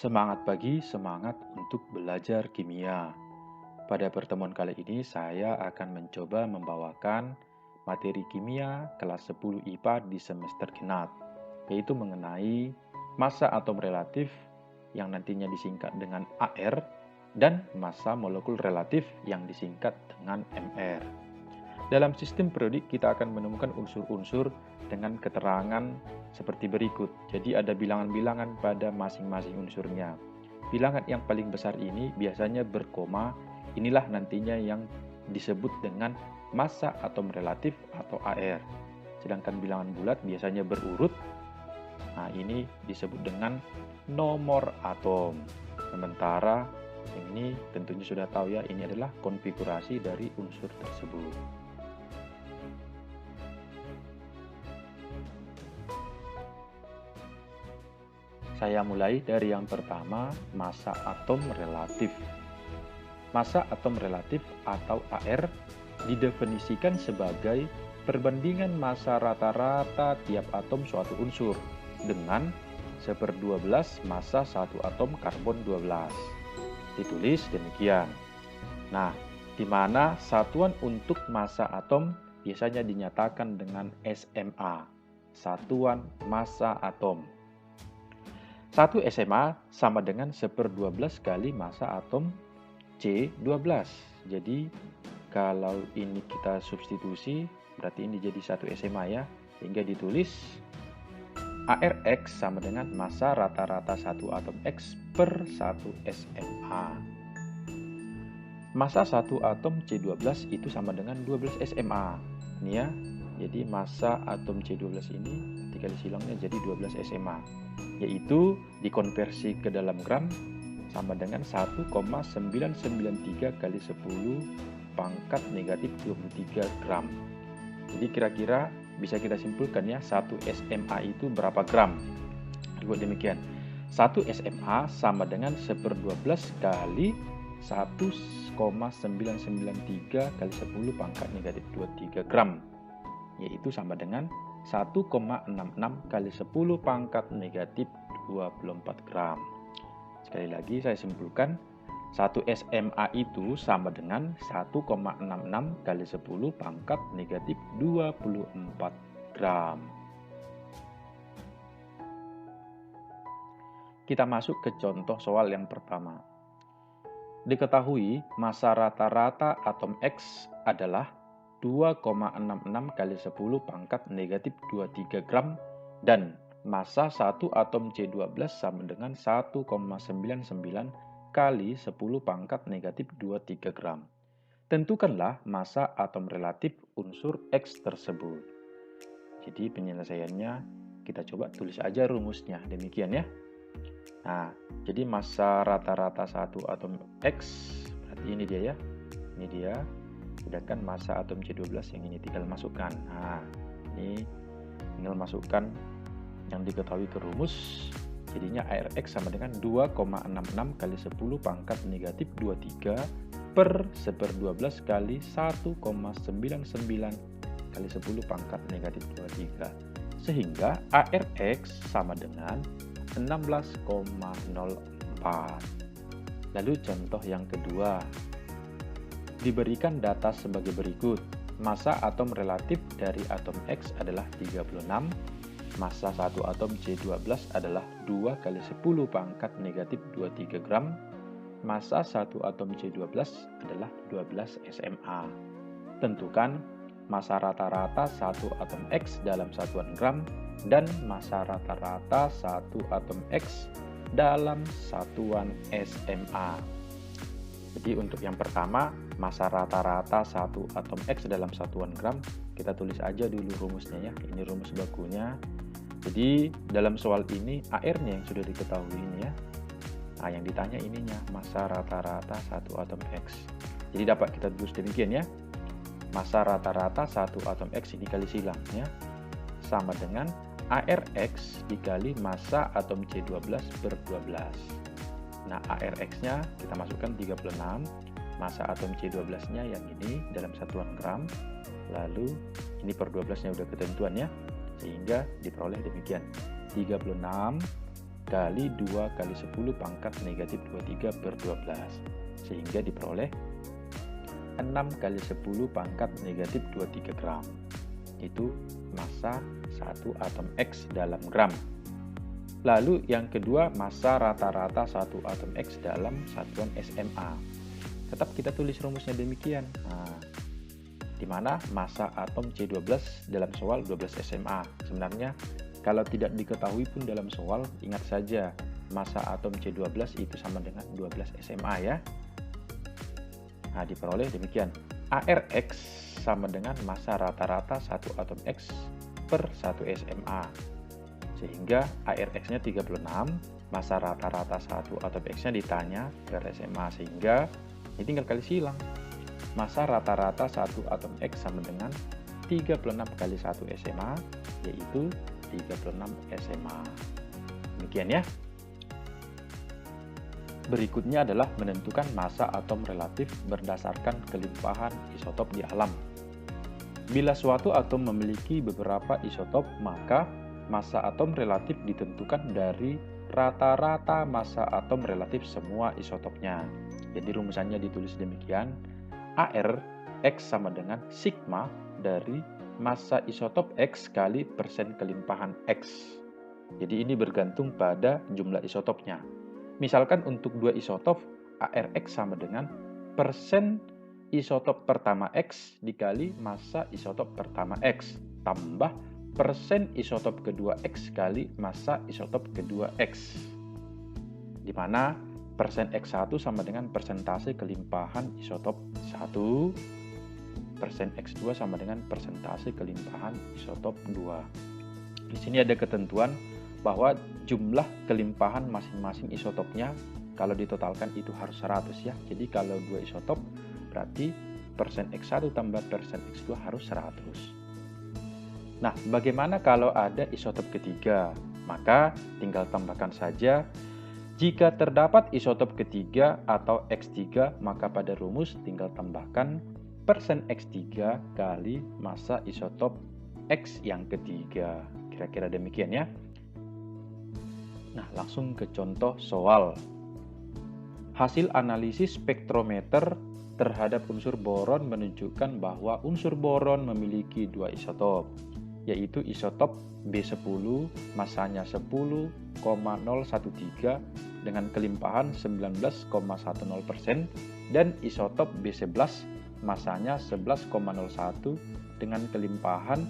Semangat pagi, semangat untuk belajar kimia. Pada pertemuan kali ini saya akan mencoba membawakan materi kimia kelas 10 IPA di semester genap, yaitu mengenai massa atom relatif yang nantinya disingkat dengan AR dan massa molekul relatif yang disingkat dengan MR. Dalam sistem periodik kita akan menemukan unsur-unsur dengan keterangan seperti berikut. Jadi ada bilangan-bilangan pada masing-masing unsurnya. Bilangan yang paling besar ini biasanya berkoma, inilah nantinya yang disebut dengan massa atom relatif atau AR. Sedangkan bilangan bulat biasanya berurut, nah ini disebut dengan nomor atom. Sementara ini tentunya sudah tahu ya, ini adalah konfigurasi dari unsur tersebut. Saya mulai dari yang pertama, massa atom relatif. Massa atom relatif atau AR didefinisikan sebagai perbandingan massa rata-rata tiap atom suatu unsur dengan 1/12 massa satu atom karbon 12. Ditulis demikian. Nah, di mana satuan untuk massa atom biasanya dinyatakan dengan SMA, satuan massa atom. 1 SMA sama dengan 1/12 kali massa atom C12. Jadi kalau ini kita substitusi, berarti ini jadi 1 SMA ya. Hingga ditulis ARX sama dengan massa rata-rata 1 atom X per 1 SMA. Massa 1 atom C12 itu sama dengan 12 SMA. Ini ya, jadi massa atom C12 ini dikali silangnya jadi 12 SMA. Yaitu dikonversi ke dalam gram sama dengan 1,993 kali 10 pangkat negatif 23 gram. Jadi kira-kira bisa kita simpulkan ya, 1 SMA itu berapa gram? Buat demikian, 1 SMA sama dengan 1/12 kali 1,993 kali 10 pangkat negatif 23 gram. Yaitu sama dengan 1,66 kali 10 pangkat negatif 24 gram. Sekali lagi saya simpulkan, 1 SMA itu sama dengan 1,66 kali 10 pangkat negatif 24 gram. Kita masuk ke contoh soal yang pertama. Diketahui massa rata-rata atom X adalah 2,66 kali 10 pangkat negatif 23 gram dan massa 1 atom C12 sama dengan 1,99 kali 10 pangkat negatif 23 gram. Tentukanlah massa atom relatif unsur X tersebut. Jadi penyelesaiannya kita coba tulis aja rumusnya, demikian ya. Nah, jadi massa rata-rata 1 atom X, berarti ini dia ya, ini dia. Sedangkan massa atom C12 yang ini tinggal masukkan. Nah, ini tinggal masukkan yang diketahui ke rumus. Jadinya ARX sama dengan 2,66 kali 10 pangkat negatif 23 per 1/12 kali 1,99 kali 10 pangkat negatif 23. Sehingga ARX sama dengan 16,04. Lalu contoh yang kedua. Diberikan data sebagai berikut. Massa atom relatif dari atom X adalah 36. Massa satu atom C12 adalah 2 kali 10 pangkat negatif 23 gram. Massa satu atom C12 adalah 12 SMA. Tentukan massa rata-rata 1 atom X dalam satuan gram dan massa rata-rata 1 atom X dalam satuan SMA. Jadi untuk yang pertama, massa rata-rata 1 atom X dalam satuan gram, kita tulis aja dulu rumusnya ya. Ini rumus bakunya. Jadi dalam soal ini AR-nya yang sudah diketahui ini ya. Nah, yang ditanya ininya, massa rata-rata 1 atom X. Jadi dapat kita tulis demikian ya. Massa rata-rata 1 atom X dikali silang ya, sama dengan ARX dikali massa atom C12 per 12. Nah, ARX-nya kita masukkan 36, massa atom C12-nya yang ini dalam satuan gram, lalu ini per 12-nya udah ketentuan ya, sehingga diperoleh demikian. 36 kali 2 kali 10 pangkat negatif 23 per 12. Sehingga diperoleh 6 kali 10 pangkat negatif 23 gram. Itu massa satu atom X dalam gram. Lalu yang kedua, massa rata-rata satu atom X dalam satuan SMA. Tetap kita tulis rumusnya demikian. Nah, di mana massa atom C12 dalam soal 12 SMA. Sebenarnya kalau tidak diketahui pun dalam soal, ingat saja massa atom C12 itu sama dengan 12 SMA ya. Nah, diperoleh demikian. ARX sama dengan massa rata-rata satu atom X per 1 SMA. Sehingga ARX-nya 36, massa rata-rata satu atom X-nya ditanya per SMA. Sehingga ini tinggal kali silang. Massa rata-rata satu atom X sama dengan 36 kali 1 SMA, yaitu 36 SMA. Demikian ya. Berikutnya adalah menentukan massa atom relatif berdasarkan kelimpahan isotop di alam. Bila suatu atom memiliki beberapa isotop, maka massa atom relatif ditentukan dari rata-rata massa atom relatif semua isotopnya. Jadi rumusannya ditulis demikian. AR X sama dengan sigma dari massa isotop X kali persen kelimpahan X. Jadi ini bergantung pada jumlah isotopnya. Misalkan untuk dua isotop, ARX sama dengan persen isotop pertama X dikali massa isotop pertama X tambah persen isotop kedua X kali massa isotop kedua X. Di mana persen X1 sama dengan persentase kelimpahan isotop 1, persen X2 sama dengan persentase kelimpahan isotop 2. Di sini ada ketentuan bahwa jumlah kelimpahan masing-masing isotopnya kalau ditotalkan itu harus 100 ya. Jadi kalau dua isotop berarti persen X1 tambah persen X2 harus 100. Nah, bagaimana kalau ada isotop ketiga? Maka tinggal tambahkan saja. Jika terdapat isotop ketiga atau X3, maka pada rumus tinggal tambahkan persen X3 kali massa isotop X yang ketiga. Kira-kira demikian ya. Nah, langsung ke contoh soal. Hasil analisis spektrometer terhadap unsur boron menunjukkan bahwa unsur boron memiliki dua isotop, yaitu isotop B10 massanya 10,013 dengan kelimpahan 19,10% dan isotop B11 massanya 11,01 dengan kelimpahan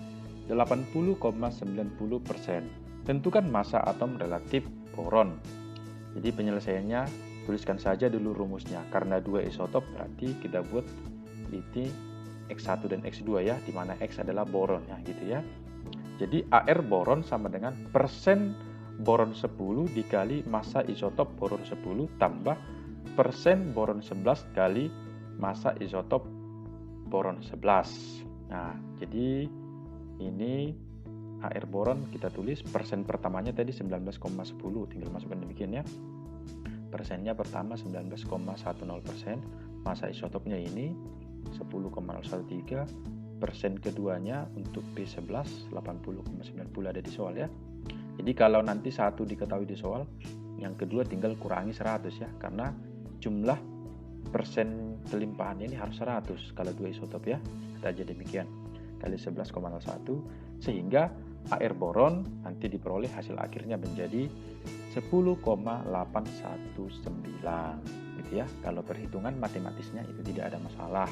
80,90%. Tentukan massa atom relatif boron. Jadi penyelesaiannya tuliskan saja dulu rumusnya. Karena dua isotop berarti kita buat ini X1 dan X2 ya, di mana X adalah boron ya gitu ya. Jadi AR boron sama dengan persen boron 10 dikali massa isotop boron 10 tambah persen boron 11 kali massa isotop boron 11. Nah, jadi ini AR boron kita tulis persen pertamanya tadi 19,10, tinggal masukkan demikian ya. Persennya pertama 19,10%, massa isotopnya ini 10,013, persen keduanya untuk B11 80,90 ada di soal ya. Jadi kalau nanti satu diketahui di soal, yang kedua tinggal kurangi 100 ya, karena jumlah persen kelimpahannya ini harus 100 kalau dua isotop ya. Kita aja demikian kali 11,01 sehingga AR boron nanti diperoleh hasil akhirnya menjadi 10,819 gitu ya. Kalau perhitungan matematisnya itu tidak ada masalah.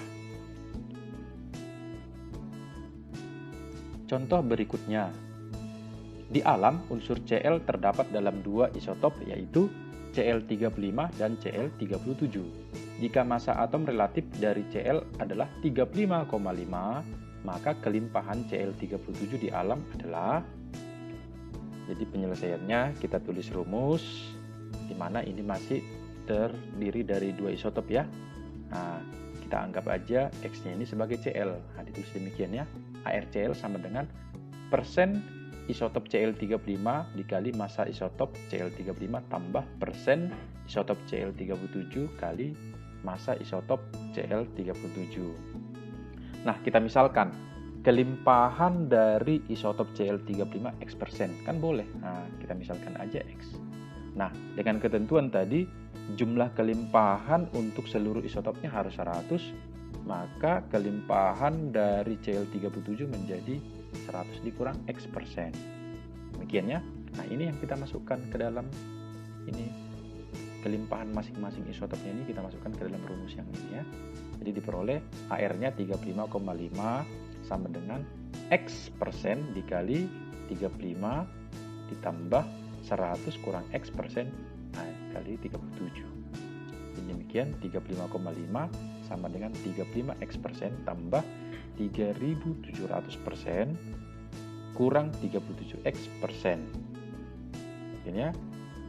Contoh berikutnya. Di alam unsur Cl terdapat dalam dua isotop yaitu Cl35 dan Cl37. Jika massa atom relatif dari Cl adalah 35,5, maka kelimpahan Cl37 di alam adalah, jadi penyelesaiannya kita tulis rumus, di mana ini masih terdiri dari dua isotop ya. Nah, kita anggap aja X-nya ini sebagai Cl. Nah, ditulis demikian ya. ArCl sama dengan persen isotop Cl35 dikali massa isotop Cl35 tambah persen isotop Cl37 kali massa isotop Cl37. Nah, kita misalkan kelimpahan dari isotop Cl35 X%, kan boleh. Nah, kita misalkan aja X. Nah, dengan ketentuan tadi, jumlah kelimpahan untuk seluruh isotopnya harus 100, maka kelimpahan dari Cl37 menjadi 100 dikurang X persen. Demikian ya. Nah, ini yang kita masukkan ke dalam ini. Kelimpahan masing-masing isotopnya ini kita masukkan ke dalam rumus yang ini ya. Jadi diperoleh AR-nya 35,5 sama dengan X persen dikali 35 ditambah 100 kurang X persen kali 37. Jadi demikian 35,5 sama dengan 35 X persen tambah 3700% kurang 37 X persen. Ini ya.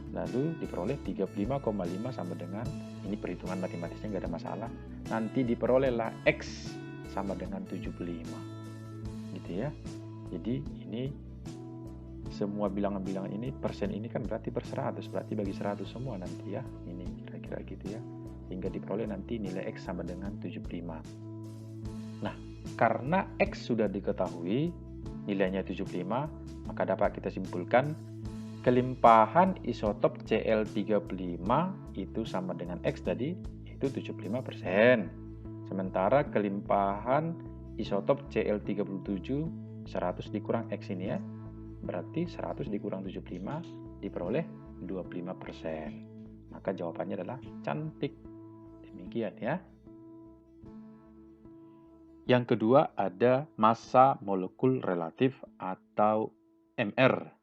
Lalu diperoleh 35,5 sama dengan, ini perhitungan matematisnya nggak ada masalah, nanti diperolehlah X sama dengan 75 gitu ya. Jadi ini semua bilangan-bilangan ini, persen ini kan berarti per 100, berarti bagi 100 semua nanti ya, ini kira-kira gitu ya, sehingga diperoleh nanti nilai X sama dengan 75. Nah, karena X sudah diketahui nilainya 75, maka dapat kita simpulkan kelimpahan isotop Cl35 itu sama dengan X tadi, itu 75%. Sementara kelimpahan isotop Cl37 100 dikurang X ini ya, berarti 100 dikurang 75 diperoleh 25%. Maka jawabannya adalah cantik. Demikian ya. Yang kedua ada massa molekul relatif atau MR.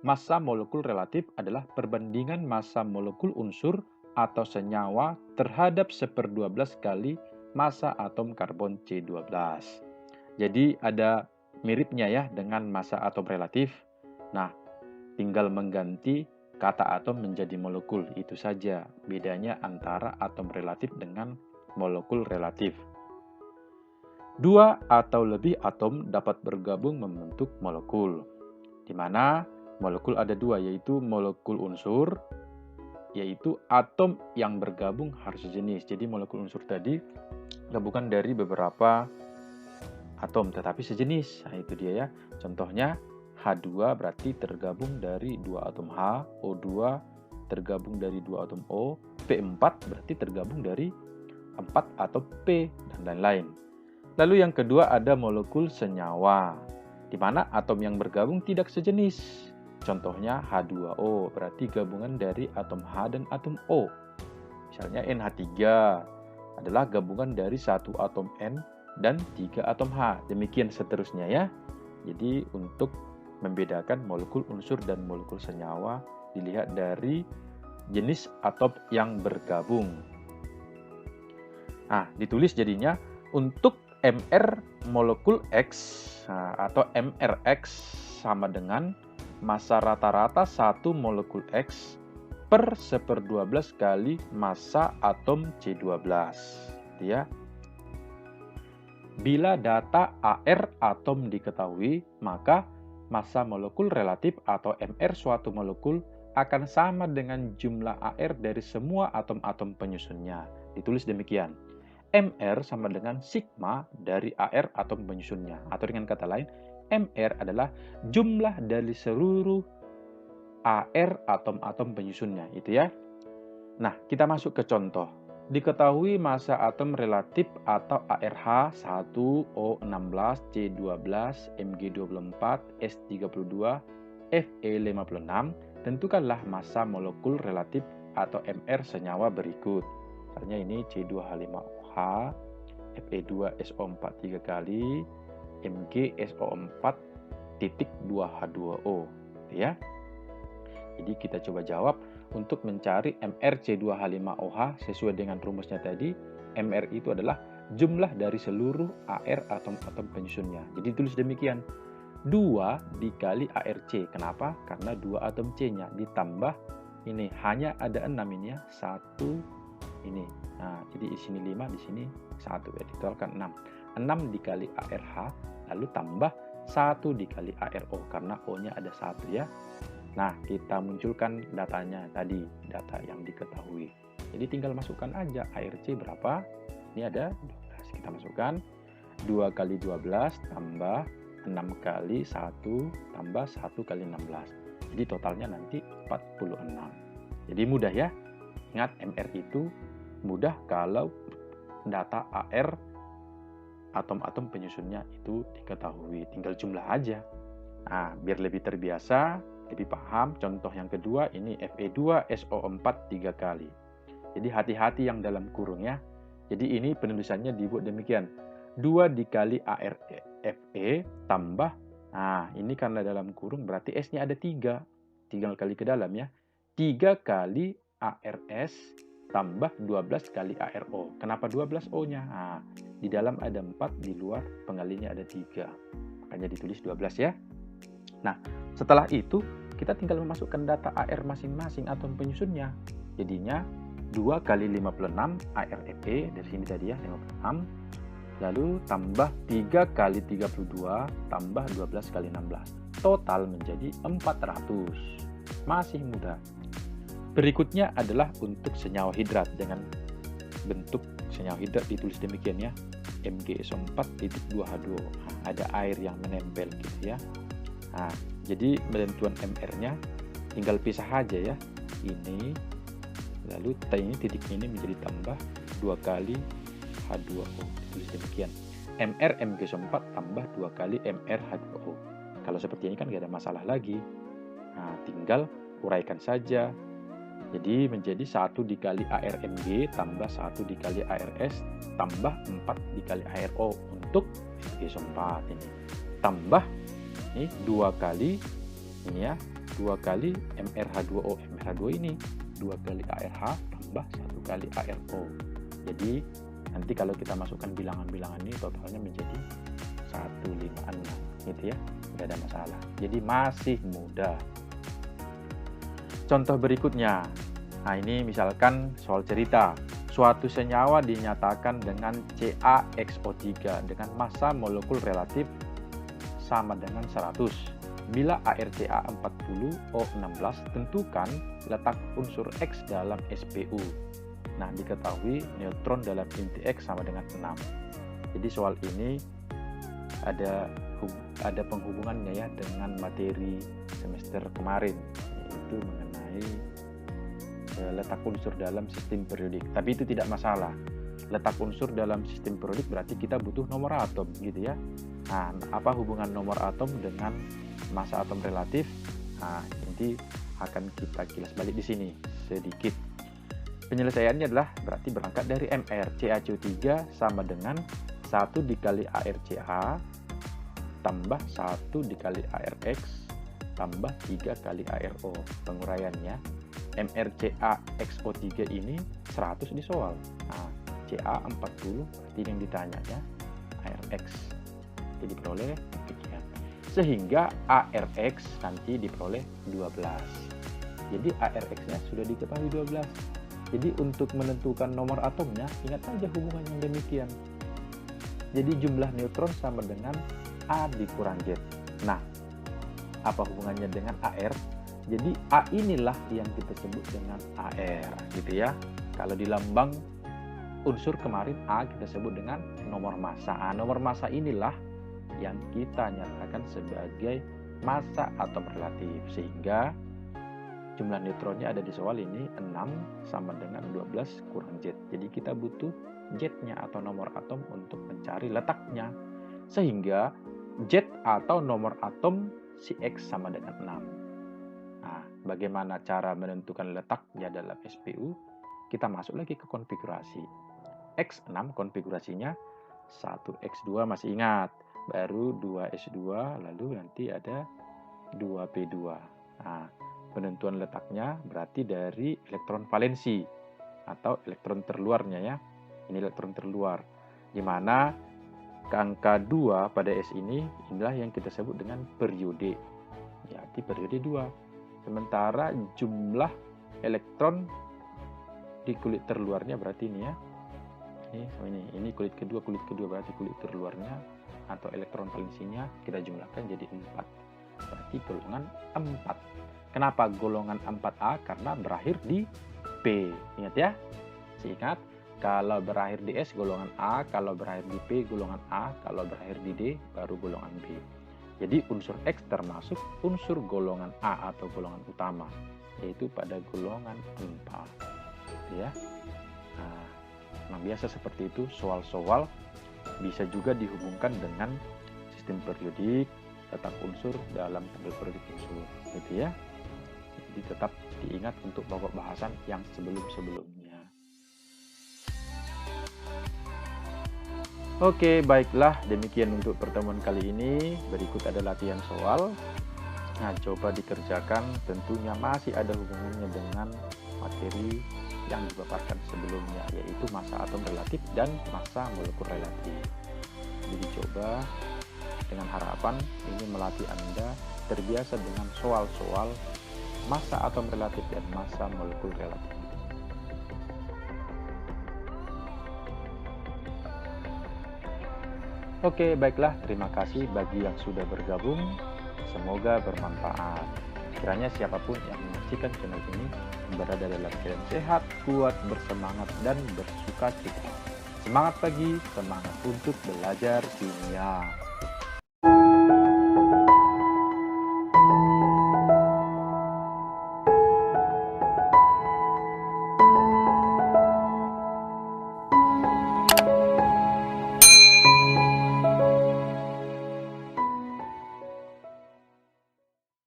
Massa molekul relatif adalah perbandingan massa molekul unsur atau senyawa terhadap 1/12 kali massa atom karbon C12. Jadi ada miripnya ya dengan massa atom relatif. Nah, tinggal mengganti kata atom menjadi molekul, itu saja bedanya antara atom relatif dengan molekul relatif. Dua atau lebih atom dapat bergabung membentuk molekul, di mana molekul ada dua, yaitu molekul unsur, yaitu atom yang bergabung harus sejenis. Jadi molekul unsur tadi gabungan dari beberapa atom tetapi sejenis. Nah, itu dia ya. Contohnya H2 berarti tergabung dari dua atom H, O2 tergabung dari dua atom O, P4 berarti tergabung dari 4 atom P, dan lain-lain. Lalu yang kedua ada molekul senyawa, di mana atom yang bergabung tidak sejenis. Contohnya H2O, berarti gabungan dari atom H dan atom O. Misalnya NH3 adalah gabungan dari satu atom N dan 3 atom H. Demikian seterusnya ya. Jadi untuk membedakan molekul unsur dan molekul senyawa dilihat dari jenis atom yang bergabung. Nah, ditulis jadinya untuk MR molekul X atau MRX sama dengan massa rata-rata satu molekul X per 1/12 kali massa atom C12. Ya. Bila data AR atom diketahui, maka massa molekul relatif atau MR suatu molekul akan sama dengan jumlah AR dari semua atom-atom penyusunnya. Ditulis demikian. MR sama dengan sigma dari AR atom penyusunnya. Atau dengan kata lain, MR adalah jumlah dari seluruh AR atom-atom penyusunnya, itu ya. Nah, kita masuk ke contoh. Diketahui massa atom relatif atau ARH 1O16, C12, Mg24, S32, Fe56. Tentukanlah massa molekul relatif atau MR senyawa berikut. Misalnya ini C2H5OH, Fe2SO4 3 kali, MgSO4.2H2O, ya. Jadi kita coba jawab untuk mencari MrC2H5OH sesuai dengan rumusnya tadi. MR itu adalah jumlah dari seluruh AR atom-atom penyusunnya. Jadi tulis demikian. 2 dikali ARC. Kenapa? Karena 2 atom C-nya ditambah ini hanya ada 6 ini ya. 1 ini. Nah, jadi di sini 5, di sini 1 ya, ditotalkan 6. 6 dikali ARH lalu tambah 1 dikali ARO karena O-nya ada 1 ya. Nah, kita munculkan datanya tadi, data yang diketahui. Jadi tinggal masukkan aja ARC berapa. Ini ada 12. Kita masukkan 2 kali 12 tambah 6 kali 1 tambah 1 kali 16. Jadi totalnya nanti 46. Jadi mudah ya. Ingat, MR itu mudah kalau data AR atom-atom penyusunnya itu diketahui, tinggal jumlah aja. Nah, biar lebih terbiasa, lebih paham, contoh yang kedua ini Fe2SO4 3 kali. Jadi hati-hati yang dalam kurung ya. Jadi ini penulisannya dibuat demikian. 2 dikali ArFe tambah, nah ini karena dalam kurung berarti S-nya ada 3. Tinggal kali ke dalam ya. 3 kali ARS tambah 12 kali ARO. Kenapa 12 O-nya? Nah, di dalam ada 4, di luar pengalinya ada 3. Makanya ditulis 12 ya. Nah, setelah itu kita tinggal memasukkan data AR masing-masing atom penyusunnya. Jadinya 2 kali 56 ARFe, dari sini tadi ya, 56. Lalu tambah 3 kali 32 tambah 12 kali 16. Total menjadi 400. Masih mudah. Berikutnya adalah untuk senyawa hidrat dengan bentuk senyawa hidrat ditulis demikian ya, MgSO4.2H2O. Nah, ada air yang menempel gitu ya. Nah, jadi penentuan MR-nya tinggal pisah aja ya. Ini lalu ini titik ini menjadi tambah 2 kali H2O. Ditulis demikian. MR MgSO4 tambah 2 kali MR H2O. Kalau seperti ini kan nggak ada masalah lagi. Nah, tinggal uraikan saja. Jadi menjadi 1 dikali ARMG tambah 1 dikali ARS tambah 4 dikali ARO untuk MgSO4 ini. Tambah ini 2 kali ini ya, 2 kali MrH2O. MrH2 ini 2 kali ARH tambah 1 kali ARO. Jadi nanti kalau kita masukkan bilangan-bilangan ini totalnya menjadi 156 gitu ya. Nggak ada masalah. Jadi masih mudah. Contoh berikutnya, nah ini misalkan soal cerita, suatu senyawa dinyatakan dengan CaXO3 dengan massa molekul relatif sama dengan 100. Bila ArCa40O16, tentukan letak unsur X dalam SPU. Nah, diketahui neutron dalam inti X sama dengan 6. Jadi soal ini ada penghubungannya ya dengan materi semester kemarin, yaitu mengenai letak unsur dalam sistem periodik. Tapi itu tidak masalah. Letak unsur dalam sistem periodik berarti kita butuh nomor atom gitu ya. Nah, apa hubungan nomor atom dengan massa atom relatif? Nah, nanti akan kita kilas balik di sini sedikit. Penyelesaiannya adalah berarti berangkat dari MR. CaCO3 sama dengan 1 dikali ArCa tambah 1 dikali ArX tambah 3 kali ArO. Penguraiannya, MrCaXO3 ini 100 di soal. Nah, Ca40 berarti yang ditanya ya, ArX. Jadi diperoleh demikian. Sehingga ArX nanti diperoleh 12. Jadi ArX-nya sudah diketahui 12. Jadi untuk menentukan nomor atomnya, ingat saja hubungan yang demikian. Jadi jumlah neutron sama dengan A dikurang Z. Nah, apa hubungannya dengan AR? Jadi A inilah yang kita sebut dengan AR, gitu ya. Kalau di lambang unsur kemarin A kita sebut dengan nomor massa. Nomor massa inilah yang kita nyatakan sebagai massa atom relatif. Sehingga jumlah neutronnya ada di soal ini 6 sama dengan 12 kurang Z. Jadi kita butuh Z-nya atau nomor atom untuk mencari letaknya. Sehingga Z atau nomor atom si X sama dengan 6. Nah, bagaimana cara menentukan letaknya dalam SPU? Kita masuk lagi ke konfigurasi. X6 konfigurasinya 1x2 masih ingat. Baru 2s2 lalu nanti ada 2p2. Nah, penentuan letaknya berarti dari elektron valensi atau elektron terluarnya ya. Ini elektron terluar. Di mana angka 2 pada S ini inilah yang kita sebut dengan periode. Jadi periode 2. Sementara jumlah elektron di kulit terluarnya berarti ini ya. Ini kulit kedua berarti kulit terluarnya atau elektron valensinya kita jumlahkan jadi 4. Berarti golongan 4. Kenapa golongan 4A? Karena berakhir di P. Ingat ya? Ingat, kalau berakhir di S golongan A, kalau berakhir di P golongan A, kalau berakhir di D baru golongan B. Jadi unsur X termasuk unsur golongan A atau golongan utama, yaitu pada golongan 4. Ya. Nah, biasa seperti itu soal-soal bisa juga dihubungkan dengan sistem periodik, letak unsur dalam tabel periodik unsur, gitu ya. Jadi tetap diingat untuk pokok bahasan yang sebelum-sebelumnya. Oke, baiklah, demikian untuk pertemuan kali ini. Berikut ada latihan soal. Nah, coba dikerjakan, tentunya masih ada hubungannya dengan materi yang dipaparkan sebelumnya, yaitu massa atom relatif dan massa molekul relatif. Jadi coba dengan harapan ini melatih Anda terbiasa dengan soal-soal massa atom relatif dan massa molekul relatif. Oke, baiklah, terima kasih bagi yang sudah bergabung. Semoga bermanfaat. Kiranya siapapun yang menyaksikan channel ini berada dalam keadaan sehat, kuat, bersemangat, dan bersuka cita. Semangat pagi, semangat untuk belajar kimia.